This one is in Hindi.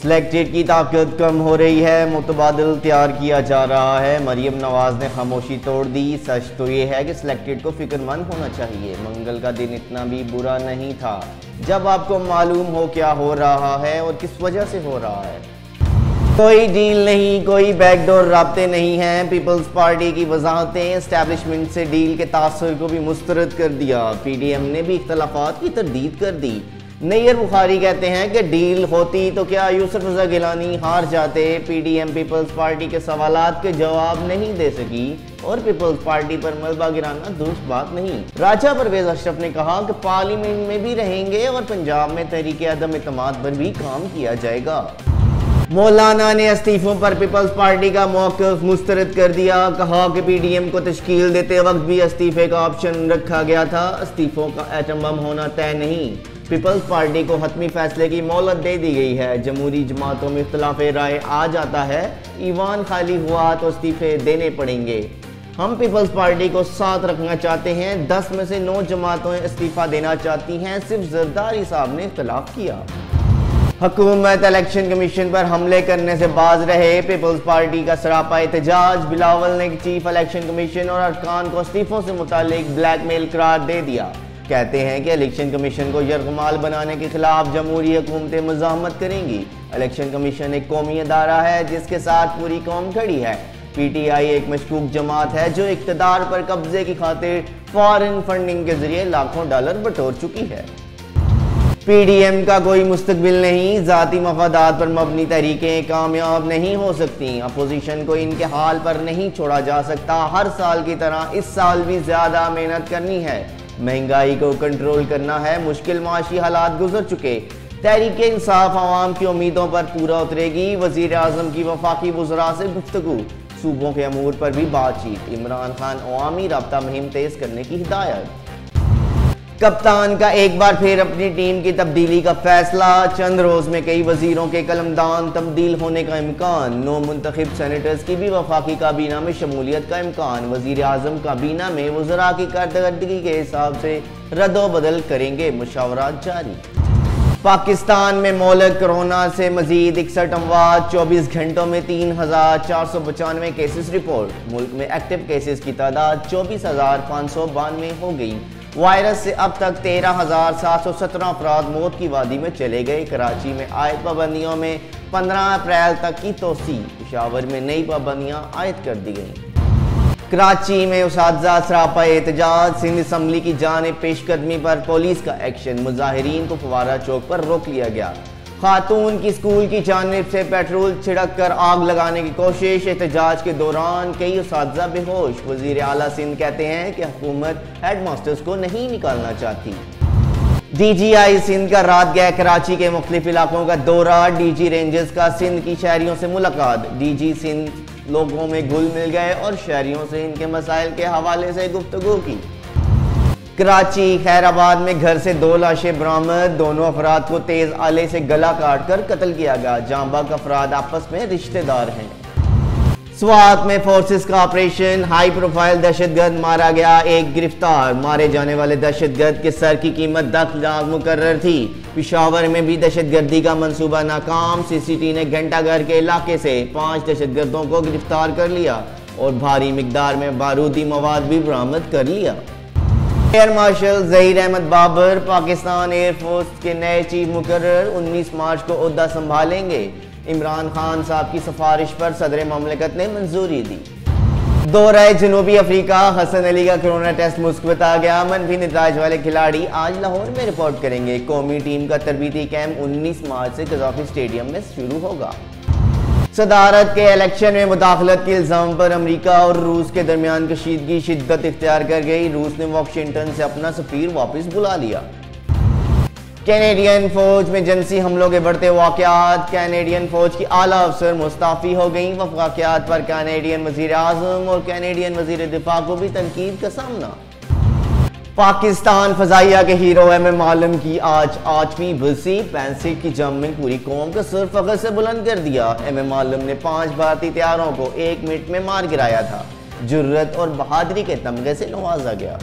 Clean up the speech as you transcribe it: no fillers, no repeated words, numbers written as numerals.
सिलेक्टेड की ताकत कम हो रही है, मुतबादिल तैयार किया जा रहा है। मरियम नवाज ने खामोशी तोड़ दी। सच तो ये है कि सिलेक्टेड को फिक्रमंद होना चाहिए। मंगल का दिन इतना भी बुरा नहीं था जब आपको मालूम हो क्या हो रहा है और किस वजह से हो रहा है। कोई डील नहीं, कोई बैकडोर राब्ते नहीं हैं। पीपल्स पार्टी की वजाहतें एस्टैब्लिशमेंट से डील के तासुर को भी मुस्तरद कर दिया। पीडीएम ने भी इख्तलाफात की तरदीद कर दी। नैयर बुखारी कहते हैं कि डील होती तो क्या यूसुफ रजा गिलानी हार जाते। पीडीएम पीपल्स पार्टी के सवालात के जवाब नहीं दे सकी और पीपल्स पार्टी पर मलबा गिराना दुरुस्त बात नहीं। राजा परवेज अशरफ ने कहा कि पार्लियामेंट में भी रहेंगे और पंजाब में तहरीके अदम इत्तेमाद पर भी काम किया जाएगा। मौलाना ने इस्तीफों पर पीपल्स पार्टी का मौक़िफ़ मुस्तरद कर दिया। कहा कि पीडीएम को तश्कील देते वक्त भी इस्तीफे का ऑप्शन रखा गया था। इस्तीफों का एटम बम होना तय नहीं। पीपल्स पार्टी को हतमी फैसले की मोहलत दे दी गई है। जमहूरी जमातों में इख्तिलाफ राय आ जाता है, ईवान खाली हुआ तो इस्तीफे देने पड़ेंगे। हम पीपल्स पार्टी को साथ रखना चाहते हैं। 10 में से 9 जमातें इस्तीफा देना चाहती हैं। सिर्फ जरदारी साहब ने इख्तिलाफ किया। हुकूमत इलेक्शन कमीशन पर हमले करने से बाज रहे। पीपल्स पार्टी का सरापा एहतजाज। बिलावल ने चीफ इलेक्शन कमीशन और अरकान को इस्तीफों से मुतालिक ब्लैकमेल करार दे दिया। कहते हैं कि इलेक्शन कमीशन को यरगमाल बनाने के खिलाफ जमहूरी हुकूमतें मुज़ाहमत करेंगी। इलेक्शन कमीशन एक कौमी अदारा है जिसके साथ पूरी कौम खड़ी है। पीटीआई एक मशकूक जमात है जो इक़्तिदार पर कब्जे की खातिर फॉरेन फंडिंग के जरिए लाखों डॉलर बटोर चुकी है। पीडीएम का कोई मुस्तकबिल नहीं। ज़ाती मफादात पर मबनी तहरीकें कामयाब नहीं हो सकती। अपोजिशन को इनके हाल पर नहीं छोड़ा जा सकता। हर साल की तरह इस साल भी ज़्यादा मेहनत करनी है। महंगाई को कंट्रोल करना है। मुश्किल माशी हालात गुजर चुके। तहरीक इंसाफ आवाम की उम्मीदों पर पूरा उतरेगी। वज़ीर आज़म की वफाकी वज़रा से गुफ्तगू। सूबों के अमूर पर भी बातचीत। इमरान खान अवामी राब्ता मुहिम तेज़ करने की हिदायत। कप्तान का एक बार फिर अपनी टीम की तब्दीली का फैसला। चंद रोज में कई वजीरों के कलमदान तब्दील होने का इम्कान। 9 मुंतखब सेनेटर्स की भी वफाकी काबीना में शमूलियत का इम्कान। वजीर आजम काबीना में वज़रा की कारकर्दगी के हिसाब से रद्दोबदल करेंगे। मुशावरात जारी। पाकिस्तान में मौलक कोरोना से मजीद 61 अमवात। 24 घंटों में 3495 केसेस रिपोर्ट। मुल्क में एक्टिव केसेस की तादाद 24,592 हो गई। वायरस से अब तक 13,717 अफराद मौत की वादी में चले गए। कराची में आयद पाबंदियों में 15 अप्रैल तक की तोसी। पेशावर में नई पाबंदियां आयद कर दी गई। कराची में उसातिज़ा सरापा एहतजाज। सिंध असम्बली की जानिब पेशकदमी पर पुलिस का एक्शन। मुजाहिरीन को फवारा चौक पर रोक लिया गया। खातून की स्कूल की जानिब से पेट्रोल छिड़क कर आग लगाने की कोशिश। एहतजाज के दौरान कई उसातिज़ा बेहोश। वज़ीर आला सिंध कहते हैं कि हुकूमत हेड मास्टर्स को नहीं निकालना चाहती। डीजीआई सिंध का रात गया कराची के मुख्तलिफ इलाकों का दौरा। डीजी रेंजर्स का सिंध की शहरियों से मुलाकात। डीजी सिंध लोगों में घुल मिल गए और शहरियों से इनके मसाइल के हवाले से गुफ्तगू की। कराची खैराबाद में घर से 2 लाशें बरामद। दोनों अफराद को तेज आले से गला काट कर कत्ल किया गया। जांबाग अफराद आपस में रिश्तेदार हैं। स्वात में फोर्सेस का ऑपरेशन। हाई प्रोफाइल दहशतगर्द मारा गया, एक गिरफ्तार। मारे जाने वाले दहशतगर्द के सर की कीमत 10 लाख मुकर्रर थी। पेशावर में भी दहशतगर्दी का मंसूबा नाकाम। सीसीटी ने घंटाघर के इलाके से 5 दहशतगर्दों को गिरफ्तार कर लिया और भारी मिकदार में बारूदी मवाद भी बरामद कर लिया। Air marshal Zaheer Ahmed Babar Pakistan air force के नए चीफ मुकर्रर 19 मार्च को ओहदा संभालेंगे। इमरान खान साहब की सिफारिश पर सदर ममलिकत ने मंजूरी दी। दौरा जनूबी अफ्रीका। हसन अली का कोरोना टेस्ट मुस्बत आ गया। मनफी नताज वाले खिलाड़ी आज लाहौर में रिपोर्ट करेंगे। कौमी टीम का तरबीती कैंप 19 मार्च से कज़ाफी स्टेडियम में शुरू होगा। सदारत के इलेक्शन में मुदाखलत के इल्ज़ाम पर अमेरिका और रूस के दरमियान कशीदगी शिद्दत इख्तियार कर गई। रूस ने वाशिंगटन से अपना सफीर वापस बुला लिया। कैनेडियन फौज में जिनसी हमलों के बढ़ते वाक़यात। कैनेडियन फौज की आला अफसर मुस्ताफ़ी हो गई। वाक़यात पर कैनेडियन वज़ीर आज़म और कैनेडियन वज़ीर दिफा को भी तनकीद का सामना। पाकिस्तान फजाइया के हीरो एम आलम की आज 8वीं बरसी। 65 की जंग में पूरी कौम का सर फख्र से बुलंद कर दिया। एम आलम ने 5 भारतीय तैयारों को 1 मिनट में मार गिराया था। जुर्रत और बहादुरी के तमगे से नवाजा गया।